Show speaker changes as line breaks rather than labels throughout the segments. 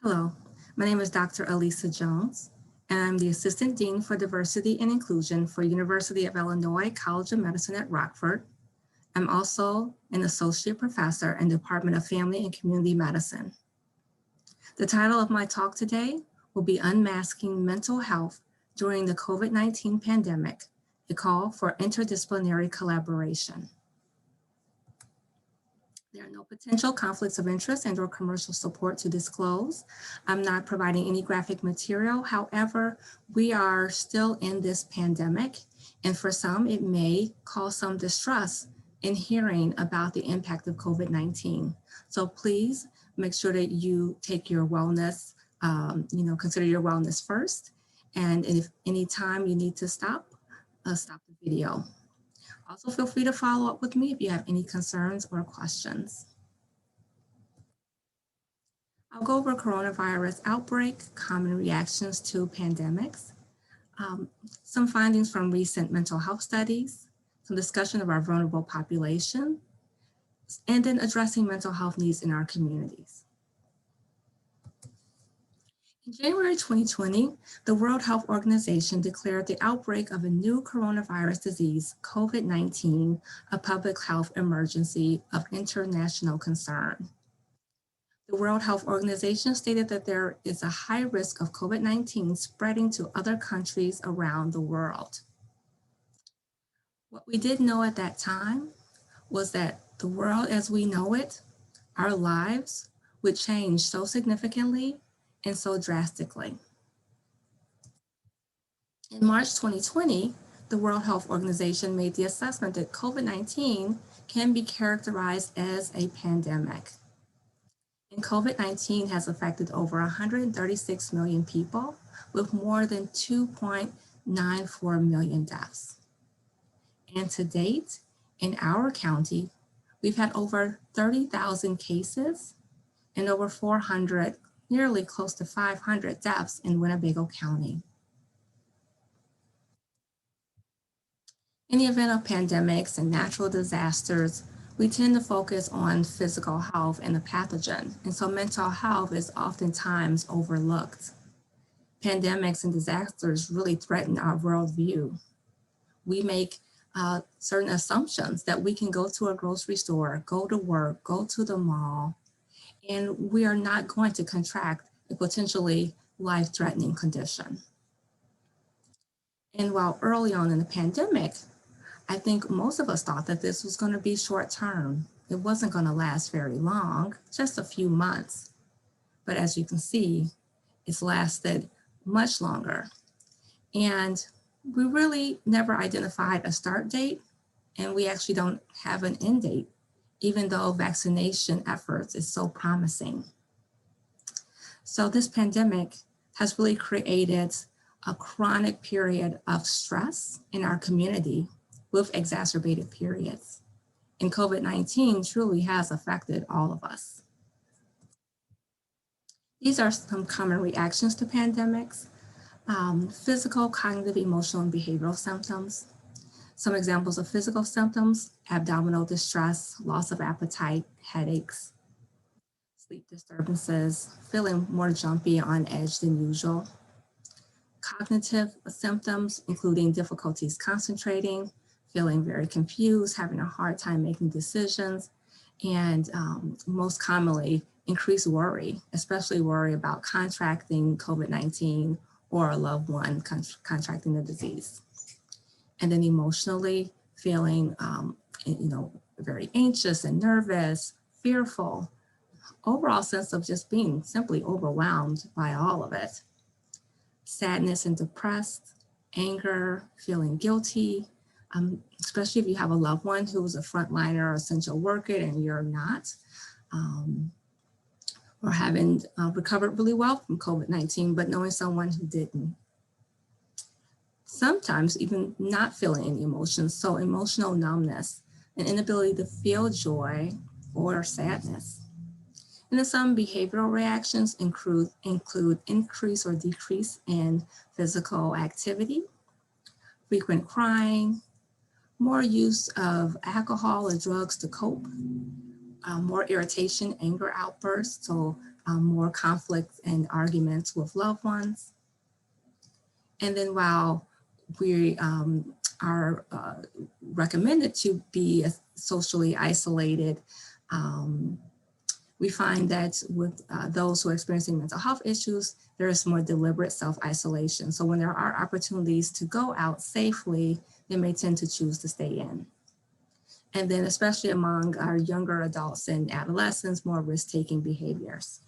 Hello, my name is Dr. Alesia Jones, and I'm the Assistant Dean for Diversity and Inclusion for University of Illinois College of Medicine at Rockford. I'm also an Associate Professor in the Department of Family and Community Medicine. The title of my talk today will be Unmasking Mental Health During the COVID-19 Pandemic, a call for interdisciplinary collaboration. There are no potential conflicts of interest and or commercial support to disclose. I'm not providing any graphic material. However, we are still in this pandemic, and for some, it may cause some distress in hearing about the impact of COVID-19. So please make sure that you take your wellness, consider your wellness first. And if any time you need to stop the video. Also, feel free to follow up with me if you have any concerns or questions. I'll go over coronavirus outbreak, common reactions to pandemics, some findings from recent mental health studies, some discussion of our vulnerable population, and then addressing mental health needs in our communities. In January 2020, the World Health Organization declared the outbreak of a new coronavirus disease, COVID-19, a public health emergency of international concern. The World Health Organization stated that there is a high risk of COVID-19 spreading to other countries around the world. What we did know at that time was that the world as we know it, our lives, would change so significantly and so drastically. In March 2020, the World Health Organization made the assessment that COVID-19 can be characterized as a pandemic. And COVID-19 has affected over 136 million people with more than 2.94 million deaths. And to date, in our county, we've had over 30,000 cases and over 400, nearly close to 500 deaths in Winnebago County. In the event of pandemics and natural disasters, we tend to focus on physical health and the pathogen, and so mental health is oftentimes overlooked. Pandemics and disasters really threaten our worldview. We make certain assumptions that we can go to a grocery store, go to work, go to the mall, and we are not going to contract a potentially life-threatening condition. And while early on in the pandemic, I think most of us thought that this was going to be short-term. It wasn't going to last very long, just a few months. But as you can see, it's lasted much longer. And we really never identified a start date, and we actually don't have an end date, even though vaccination efforts is so promising. So this pandemic has really created a chronic period of stress in our community with exacerbated periods. And COVID-19 truly has affected all of us. These are some common reactions to pandemics: physical, cognitive, emotional, and behavioral symptoms. Some examples of physical symptoms: abdominal distress, loss of appetite, headaches, sleep disturbances, feeling more jumpy on edge than usual. Cognitive symptoms, including difficulties concentrating, feeling very confused, having a hard time making decisions, and most commonly, increased worry, especially worry about contracting COVID-19 or a loved one contracting the disease. And then emotionally, feeling very anxious and nervous, fearful, overall sense of just being simply overwhelmed by all of it. Sadness and depressed, anger, feeling guilty, especially if you have a loved one who is a frontliner or essential worker and you're not, or having recovered really well from COVID-19, but knowing someone who didn't. Sometimes even not feeling any emotions, so emotional numbness, an inability to feel joy or sadness. And then some behavioral reactions include increase or decrease in physical activity, frequent crying, more use of alcohol or drugs to cope, more irritation, anger outbursts, so more conflict and arguments with loved ones. And then while we are recommended to be socially isolated, we find that with those who are experiencing mental health issues, there is more deliberate self-isolation. So when there are opportunities to go out safely, they may tend to choose to stay in. And then especially among our younger adults and adolescents, more risk-taking behaviors.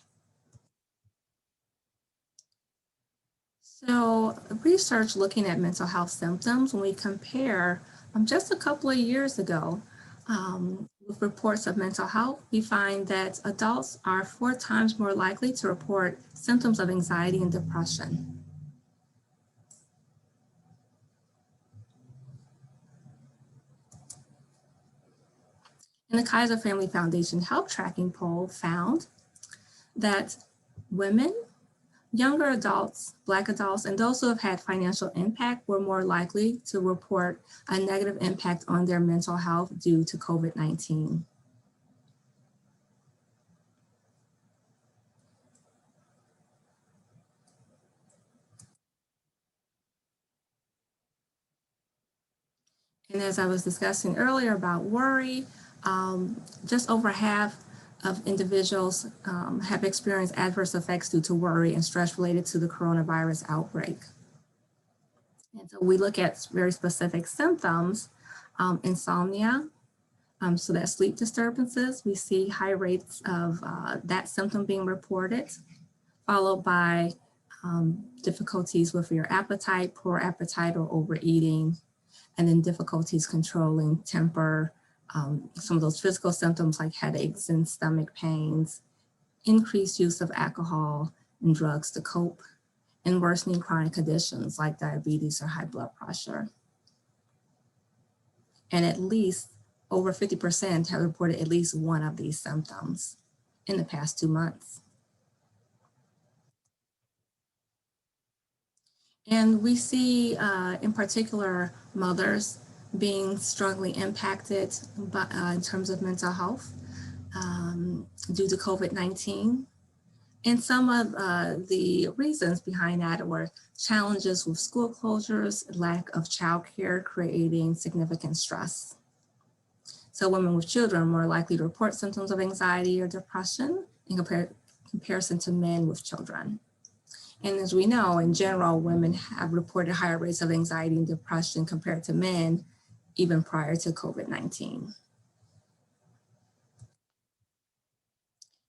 So research looking at mental health symptoms, when we compare just a couple of years ago, with reports of mental health, we find that adults are 4 times more likely to report symptoms of anxiety and depression. And the Kaiser Family Foundation Health Tracking Poll found that women, younger adults, Black adults, and those who have had financial impact were more likely to report a negative impact on their mental health due to COVID-19. And as I was discussing earlier about worry, just over half of individuals have experienced adverse effects due to worry and stress related to the coronavirus outbreak. And so we look at very specific symptoms, insomnia, so that's sleep disturbances. We see high rates of that symptom being reported, followed by difficulties with your appetite, poor appetite or overeating, and then difficulties controlling temper, some of those physical symptoms like headaches and stomach pains, increased use of alcohol and drugs to cope, and worsening chronic conditions like diabetes or high blood pressure. And at least over 50% have reported at least one of these symptoms in the past 2 months. And we see in particular mothers being strongly impacted by, in terms of mental health due to COVID-19. And some of the reasons behind that were challenges with school closures, lack of childcare, creating significant stress. So women with children are more likely to report symptoms of anxiety or depression in comparison to men with children. And as we know, in general, women have reported higher rates of anxiety and depression compared to men, even prior to COVID-19.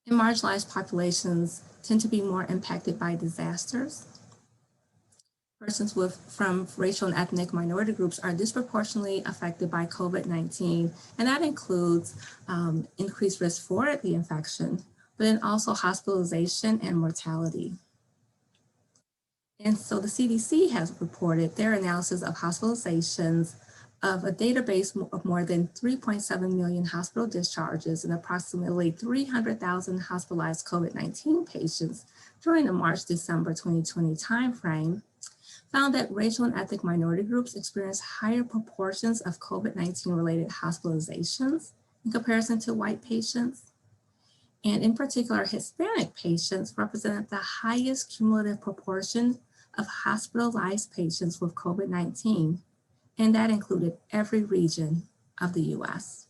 And marginalized populations tend to be more impacted by disasters. Persons from racial and ethnic minority groups are disproportionately affected by COVID-19, and that includes increased risk for the infection, but then also hospitalization and mortality. And so the CDC has reported their analysis of hospitalizations of a database of more than 3.7 million hospital discharges and approximately 300,000 hospitalized COVID-19 patients during the March-December 2020 timeframe, found that racial and ethnic minority groups experience higher proportions of COVID-19 related hospitalizations in comparison to white patients. And in particular, Hispanic patients represented the highest cumulative proportion of hospitalized patients with COVID-19, and that included every region of the US.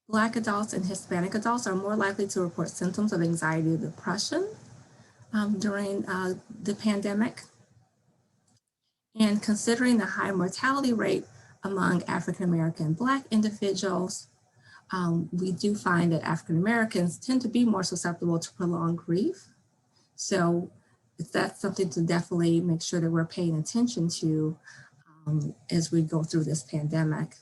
Black adults and Hispanic adults are more likely to report symptoms of anxiety or depression during the pandemic. And considering the high mortality rate among African-American Black individuals, we do find that African-Americans tend to be more susceptible to prolonged grief. So that's something to definitely make sure that we're paying attention to as we go through this pandemic.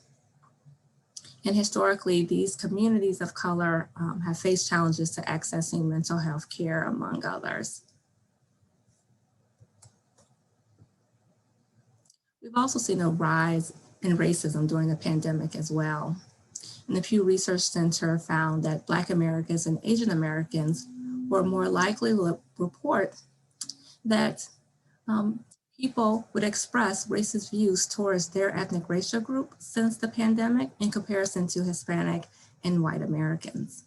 And historically, these communities of color have faced challenges to accessing mental health care, among others. We've also seen a rise in racism during the pandemic as well. And the Pew Research Center found that Black Americans and Asian Americans were more likely to report that people would express racist views towards their ethnic racial group since the pandemic in comparison to Hispanic and white Americans.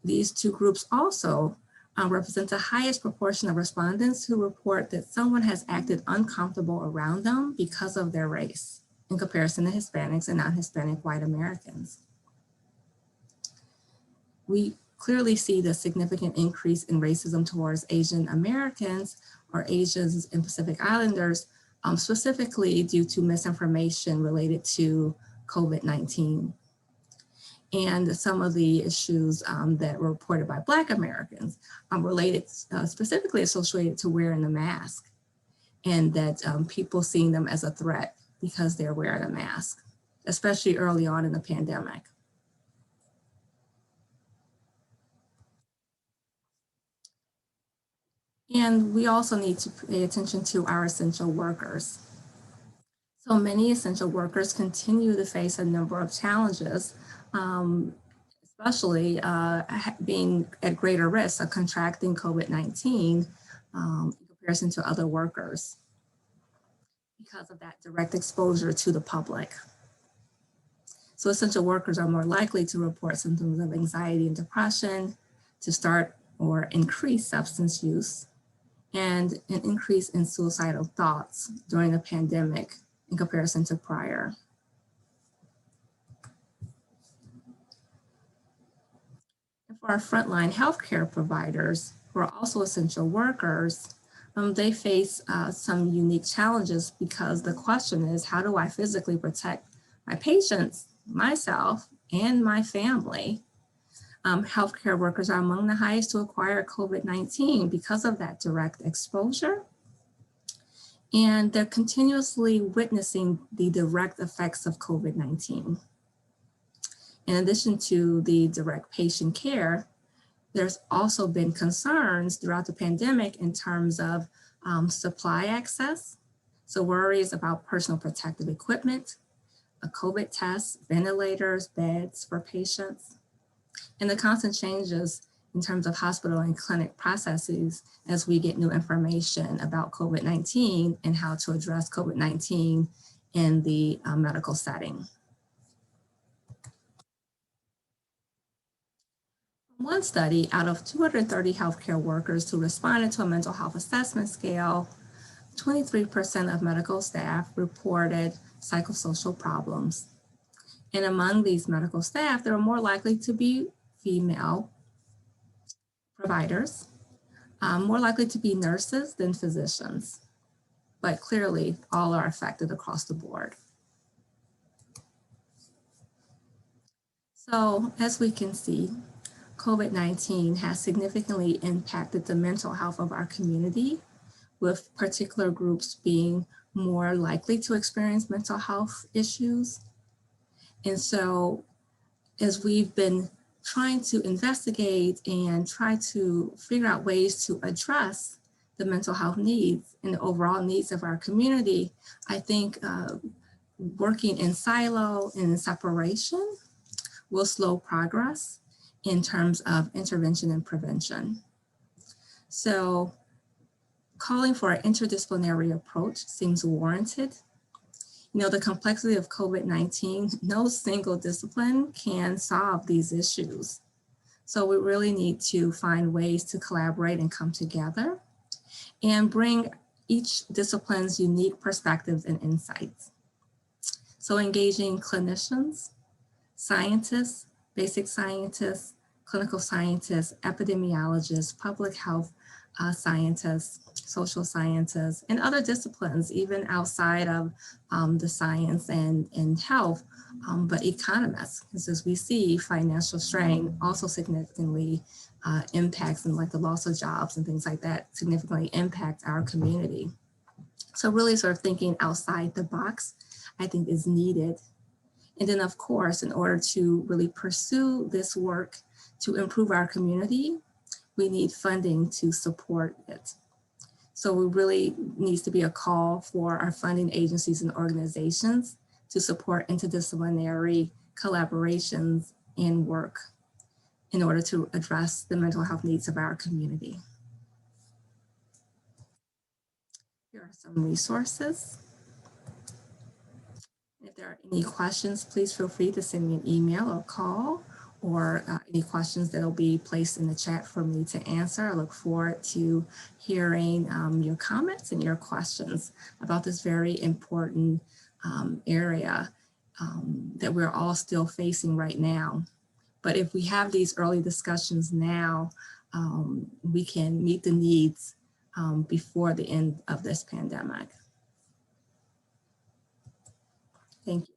These two groups also represent the highest proportion of respondents who report that someone has acted uncomfortable around them because of their race, in comparison to Hispanics and non-Hispanic white Americans. We clearly see the significant increase in racism towards Asian Americans or Asians and Pacific Islanders, specifically due to misinformation related to COVID-19. And some of the issues that were reported by Black Americans related, specifically associated to wearing a mask, and that people seeing them as a threat because they're wearing a mask, especially early on in the pandemic. And we also need to pay attention to our essential workers. So many essential workers continue to face a number of challenges, especially being at greater risk of contracting COVID-19 in comparison to other workers because of that direct exposure to the public. So essential workers are more likely to report symptoms of anxiety and depression, to start or increase substance use, and an increase in suicidal thoughts during the pandemic in comparison to prior. And for our frontline healthcare providers, who are also essential workers, they face some unique challenges, because the question is, how do I physically protect my patients, myself, and my family? Healthcare workers are among the highest to acquire COVID-19 because of that direct exposure. And they're continuously witnessing the direct effects of COVID-19. In addition to the direct patient care, there's also been concerns throughout the pandemic in terms of supply access. So worries about personal protective equipment, a COVID test, ventilators, beds for patients, and the constant changes in terms of hospital and clinic processes as we get new information about COVID-19 and how to address COVID-19 in the medical setting. One study, out of 230 healthcare workers who responded to a mental health assessment scale, 23% of medical staff reported psychosocial problems. And among these medical staff, there were more likely to be female providers, more likely to be nurses than physicians, but clearly all are affected across the board. So as we can see, COVID-19 has significantly impacted the mental health of our community, with particular groups being more likely to experience mental health issues. And so as we've been trying to investigate and try to figure out ways to address the mental health needs and the overall needs of our community, I think working in silo and in separation will slow progress in terms of intervention and prevention. So calling for an interdisciplinary approach seems warranted. You know, the complexity of COVID-19, no single discipline can solve these issues. So we really need to find ways to collaborate and come together and bring each discipline's unique perspectives and insights. So engaging clinicians, scientists, basic scientists, clinical scientists, epidemiologists, public health scientists, social scientists, and other disciplines, even outside of the science and health, but economists, because as we see, financial strain also significantly impacts, and like the loss of jobs and things like that significantly impact our community. So really sort of thinking outside the box, I think, is needed. And then of course, in order to really pursue this work to improve our community, we need funding to support it. So it really needs to be a call for our funding agencies and organizations to support interdisciplinary collaborations and work in order to address the mental health needs of our community. Here are some resources. If there are any questions, please feel free to send me an email or call, or any questions that will be placed in the chat for me to answer. I look forward to hearing your comments and your questions about this very important area that we're all still facing right now. But if we have these early discussions now, we can meet the needs before the end of this pandemic. Thank you.